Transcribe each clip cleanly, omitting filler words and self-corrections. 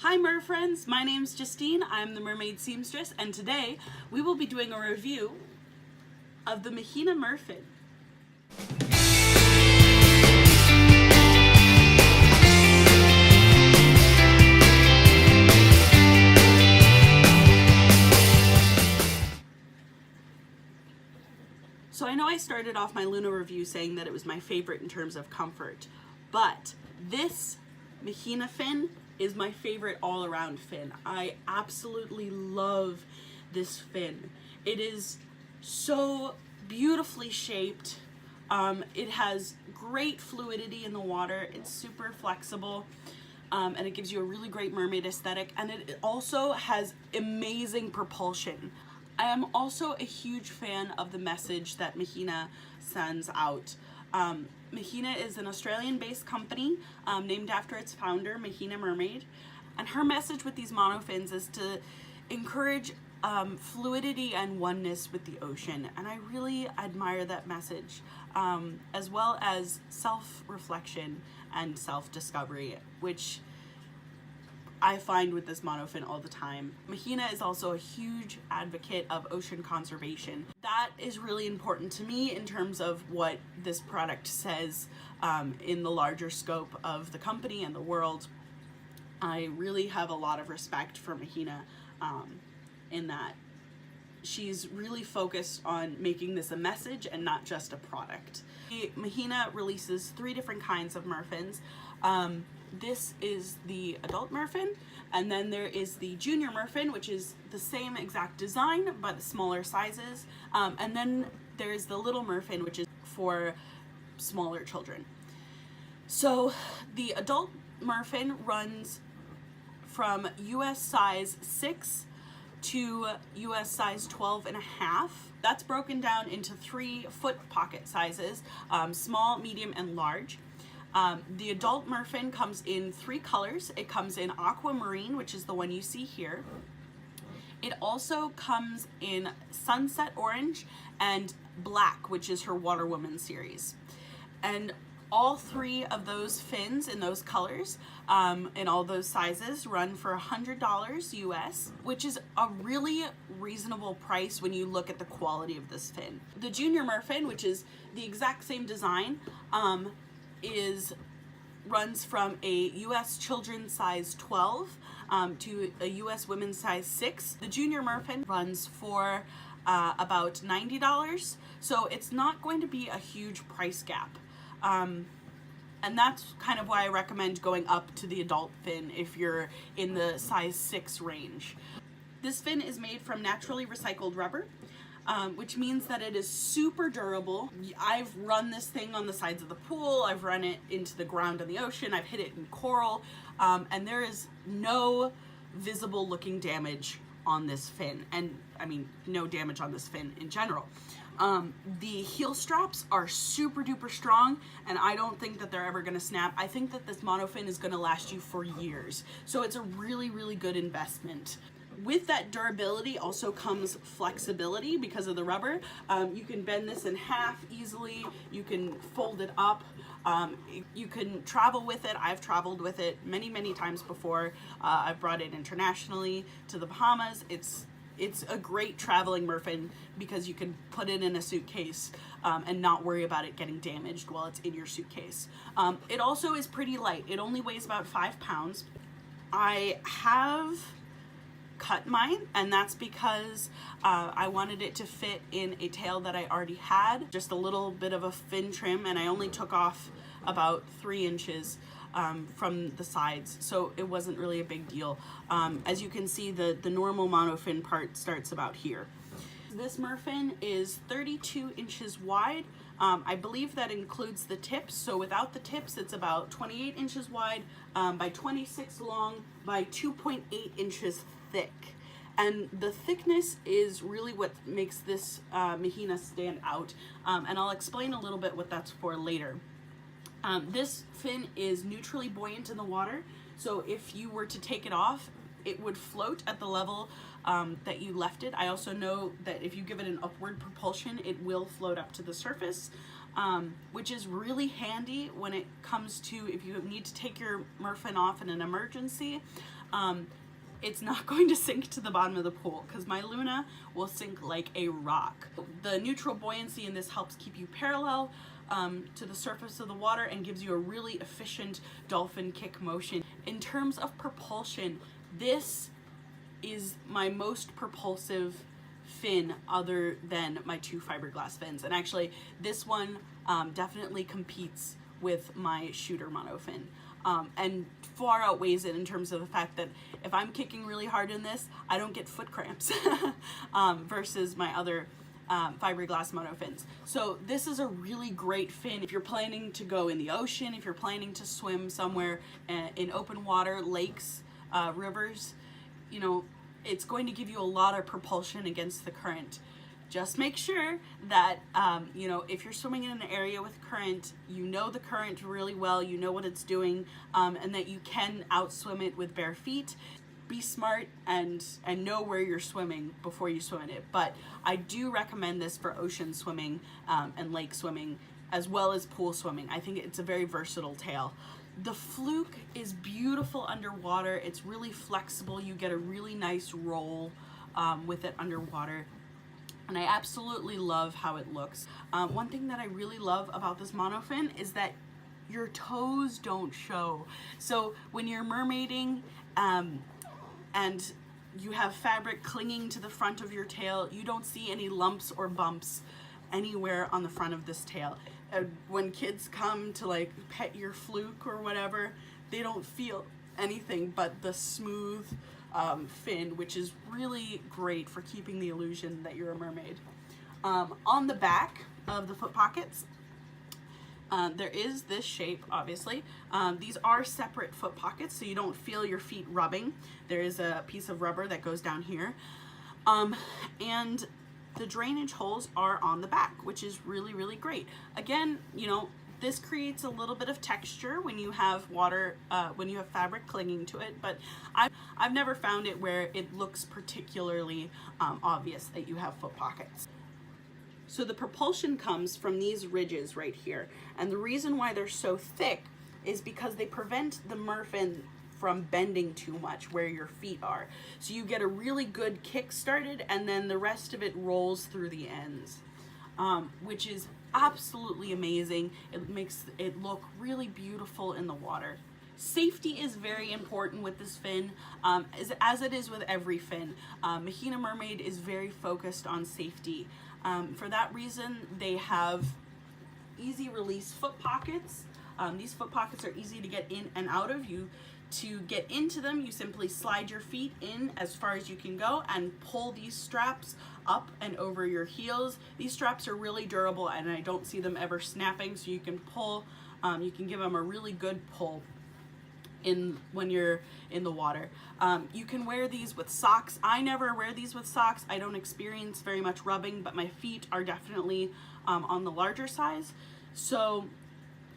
Hi Mer friends, my name's Justine, I'm the Mermaid Seamstress, and today we will be doing a review of the Mahina MerFin. So I know I started off my Luna review saying that it was my favorite in terms of comfort, but this Mahina fin is my favorite all-around fin. I absolutely love this fin. It is so beautifully shaped. It has great fluidity in the water. It's super flexible. And it gives you a really great mermaid aesthetic, and it also has amazing propulsion. I am also a huge fan of the message that Mahina sends out. Mahina is an Australian-based company named after its founder, Mahina Mermaid, and her message with these monofins is to encourage fluidity and oneness with the ocean, and I really admire that message, as well as self-reflection and self-discovery, which I find with this monofin all the time. Mahina is also a huge advocate of ocean conservation. That is really important to me in terms of what this product says in the larger scope of the company and the world. I really have a lot of respect for Mahina in that she's really focused on making this a message and not just a product. Mahina releases 3 different kinds of merfins. This is the adult merfin, and then there is the junior merfin, which is the same exact design but smaller sizes, and then there's the little merfin, which is for smaller children. So the adult merfin runs from US size 6 to US size 12.5. That's broken down into 3 foot pocket sizes, small, medium, and large. The adult merfin comes in 3 colors. It comes in aquamarine, which is the one you see here. It also comes in sunset orange and black, which is her Water Woman series. And all 3 of those fins in those colors, in all those sizes, run for $100 US, which is a really reasonable price when you look at the quality of this fin. The junior merfin, which is the exact same design, runs from a US children's size 12 to a US women's size 6. The junior merfin runs for about $90, so it's not going to be a huge price gap. And that's kind of why I recommend going up to the adult fin if you're in the size 6 range. This fin is made from naturally recycled rubber, which means that it is super durable. I've run this thing on the sides of the pool, I've run it into the ground on the ocean, I've hit it in coral, and there is no visible looking damage on this fin, and I mean no damage on this fin in general. The heel straps are super duper strong, and I don't think that they're ever gonna snap. I think that this monofin is gonna last you for years, so it's a really, really good investment. With that durability also comes flexibility because of the rubber. You can bend this in half easily, you can fold it up, you can travel with it. I've traveled with it many times before. I've brought it internationally to the Bahamas. It's a great traveling merfin because you can put it in a suitcase and not worry about it getting damaged while it's in your suitcase. It also is pretty light. It only weighs about 5 pounds. I have cut mine, and that's because I wanted it to fit in a tail that I already had, just a little bit of a fin trim, and I only took off about 3 inches from the sides, so it wasn't really a big deal. As you can see, the normal monofin part starts about here. This merfin is 32 inches wide. I believe that includes the tips, so without the tips it's about 28 inches wide by 26 long by 2.8 inches thick. And the thickness is really what makes this Mahina stand out, and I'll explain a little bit what that's for later. This fin is neutrally buoyant in the water, so if you were to take it off, it would float at the level that you left it. I also know that if you give it an upward propulsion, it will float up to the surface. which is really handy when it comes to if you need to take your MerFin off in an emergency. It's not going to sink to the bottom of the pool because my Luna will sink like a rock. The neutral buoyancy in this helps keep you parallel to the surface of the water and gives you a really efficient dolphin kick motion. In terms of propulsion, this is my most propulsive fin other than my 2 fiberglass fins, and actually this one definitely competes with my shooter monofin. And far outweighs it in terms of the fact that if I'm kicking really hard in this, I don't get foot cramps versus my other fiberglass monofins. So this is a really great fin if you're planning to go in the ocean, if you're planning to swim somewhere in open water, lakes, rivers. You know, it's going to give you a lot of propulsion against the current. Just make sure that, you know, if you're swimming in an area with current, you know the current really well, you know what it's doing, and that you can outswim it with bare feet. Be smart and know where you're swimming before you swim in it. But I do recommend this for ocean swimming and lake swimming, as well as pool swimming. I think it's a very versatile tail. The fluke is beautiful underwater. It's really flexible. You get a really nice roll with it underwater. And I absolutely love how it looks. One thing that I really love about this monofin is that your toes don't show. So when you're mermaiding and you have fabric clinging to the front of your tail, you don't see any lumps or bumps anywhere on the front of this tail. When kids come to like pet your fluke or whatever, they don't feel anything but the smooth fin, which is really great for keeping the illusion that you're a mermaid. On the back of the foot pockets, there is this shape, obviously. These are separate foot pockets, so you don't feel your feet rubbing. There is a piece of rubber that goes down here. And the drainage holes are on the back, which is really, really great. Again, you know, this creates a little bit of texture when you have water, when you have fabric clinging to it, but I've never found it where it looks particularly obvious that you have foot pockets. So the propulsion comes from these ridges right here, and the reason why they're so thick is because they prevent the MerFin from bending too much where your feet are. So you get a really good kick started, and then the rest of it rolls through the ends, which is absolutely amazing. It makes it look really beautiful in the water. Safety is very important with this fin, as it is with every fin. Mahina Mermaid is very focused on safety. For that reason, they have easy release foot pockets. These foot pockets are easy to get in and out of. To get into them, you simply slide your feet in as far as you can go and pull these straps up and over your heels. These straps are really durable and I don't see them ever snapping, so you can pull, you can give them a really good pull when you're in the water. You can wear these with socks. I never wear these with socks. I don't experience very much rubbing, but my feet are definitely on the larger size. So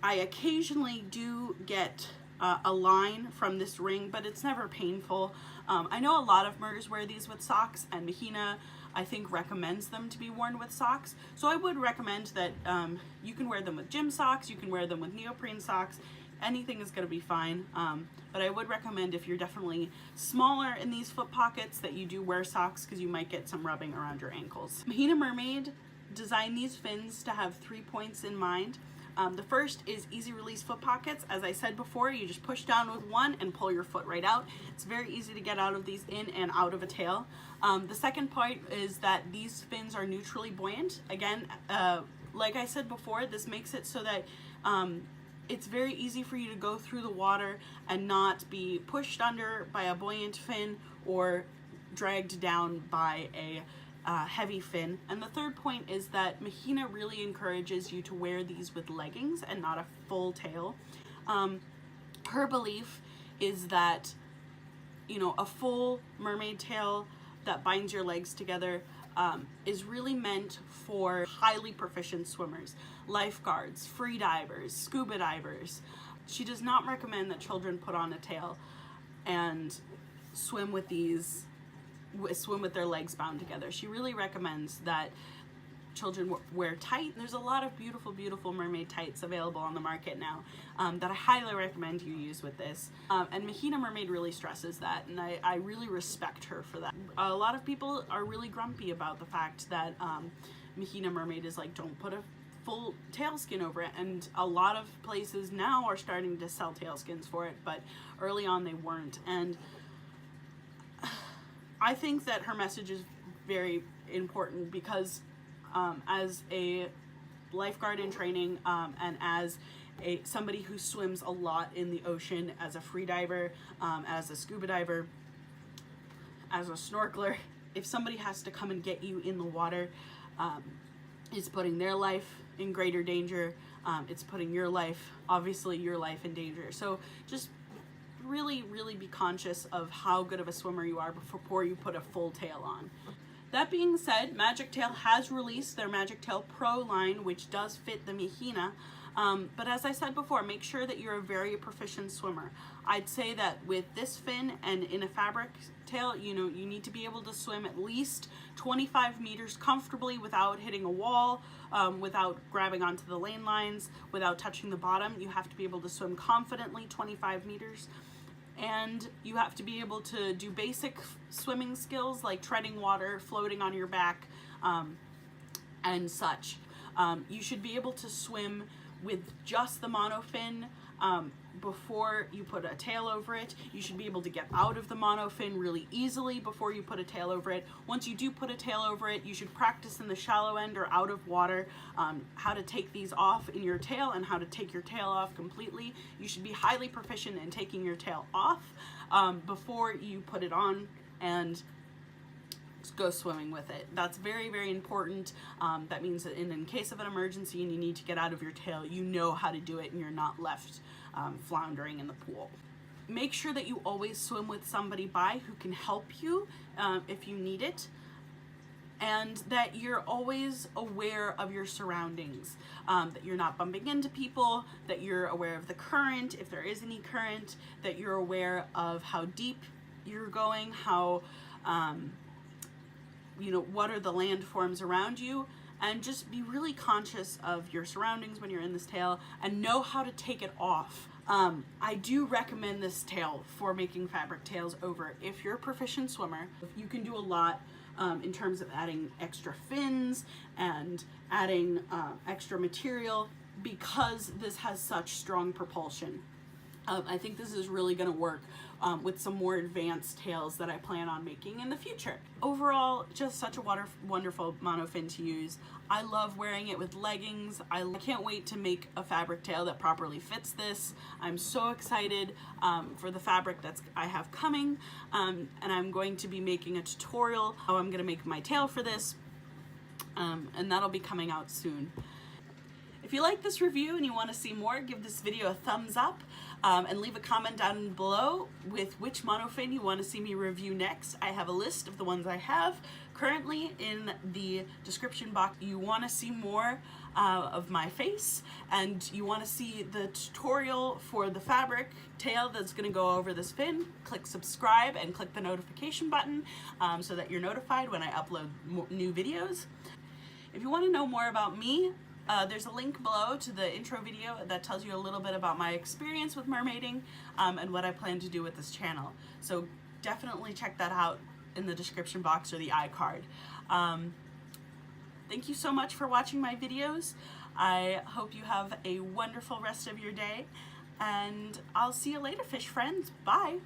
I occasionally do get a line from this ring, but it's never painful. I know a lot of MERS wear these with socks, and Mahina, I think, recommends them to be worn with socks. So I would recommend that you can wear them with gym socks, you can wear them with neoprene socks, anything is going to be fine. But I would recommend, if you're definitely smaller in these foot pockets, that you do wear socks because you might get some rubbing around your ankles. Mahina Mermaid designed these fins to have 3 points in mind. The first is easy release foot pockets. As I said before, you just push down with one and pull your foot right out. It's very easy to get out of these in and out of a tail. The second point is that these fins are neutrally buoyant. Again, like I said before, this makes it so that it's very easy for you to go through the water and not be pushed under by a buoyant fin or dragged down by a heavy fin. And the third point is that Mahina really encourages you to wear these with leggings and not a full tail. Her belief is that, you know, a full mermaid tail that binds your legs together is really meant for highly proficient swimmers, lifeguards, free divers, scuba divers. She does not recommend that children put on a tail and swim with their legs bound together. She really recommends that children wear tight. There's a lot of beautiful, beautiful mermaid tights available on the market now that I highly recommend you use with this. And Mahina Mermaid really stresses that, and I really respect her for that. A lot of people are really grumpy about the fact that Mahina Mermaid is like, don't put a full tail skin over it, and a lot of places now are starting to sell tail skins for it, but early on they weren't. And I think that her message is very important because as a lifeguard in training and as somebody who swims a lot in the ocean, as a free diver, as a scuba diver, as a snorkeler, if somebody has to come and get you in the water, it's putting their life in greater danger. It's putting your life, obviously your life, in danger. So just really, really be conscious of how good of a swimmer you are before you put a full tail on. That being said, Magic Tail has released their Magic Tail Pro line, which does fit the Mahina. But as I said before, make sure that you're a very proficient swimmer. I'd say that with this fin and in a fabric tail, you need to be able to swim at least 25 meters comfortably without hitting a wall, without grabbing onto the lane lines, without touching the bottom. You have to be able to swim confidently 25 meters. And you have to be able to do basic swimming skills like treading water, floating on your back, and such. You should be able to swim with just the monofin before you put a tail over it. You should be able to get out of the monofin really easily before you put a tail over it. Once you do put a tail over it, you should practice in the shallow end or out of water how to take these off in your tail and how to take your tail off completely. You should be highly proficient in taking your tail off before you put it on and go swimming with it. That's very, very important. That means that in case of an emergency and you need to get out of your tail, you know how to do it and you're not left floundering in the pool. Make sure that you always swim with somebody by who can help you if you need it, and that you're always aware of your surroundings, that you're not bumping into people, that you're aware of the current, if there is any current, that you're aware of how deep you're going, how what are the landforms around you, and just be really conscious of your surroundings when you're in this tail and know how to take it off. I do recommend this tail for making fabric tails over. If you're a proficient swimmer, you can do a lot in terms of adding extra fins and adding extra material because this has such strong propulsion. I think this is really going to work with some more advanced tails that I plan on making in the future. Overall, just such a wonderful monofin to use. I love wearing it with leggings. I can't wait to make a fabric tail that properly fits this. I'm so excited for the fabric that I have coming, and I'm going to be making a tutorial how I'm going to make my tail for this, and that'll be coming out soon. If you like this review and you want to see more, give this video a thumbs up and leave a comment down below with which monofin you want to see me review next. I have a list of the ones I have currently in the description box. You want to see more of my face and you want to see the tutorial for the fabric tail that's going to go over this fin, click subscribe and click the notification button so that you're notified when I upload new videos. If you want to know more about me, there's a link below to the intro video that tells you a little bit about my experience with mermaiding and what I plan to do with this channel. So definitely check that out in the description box or the iCard. Thank you so much for watching my videos. I hope you have a wonderful rest of your day, and I'll see you later, fish friends. Bye.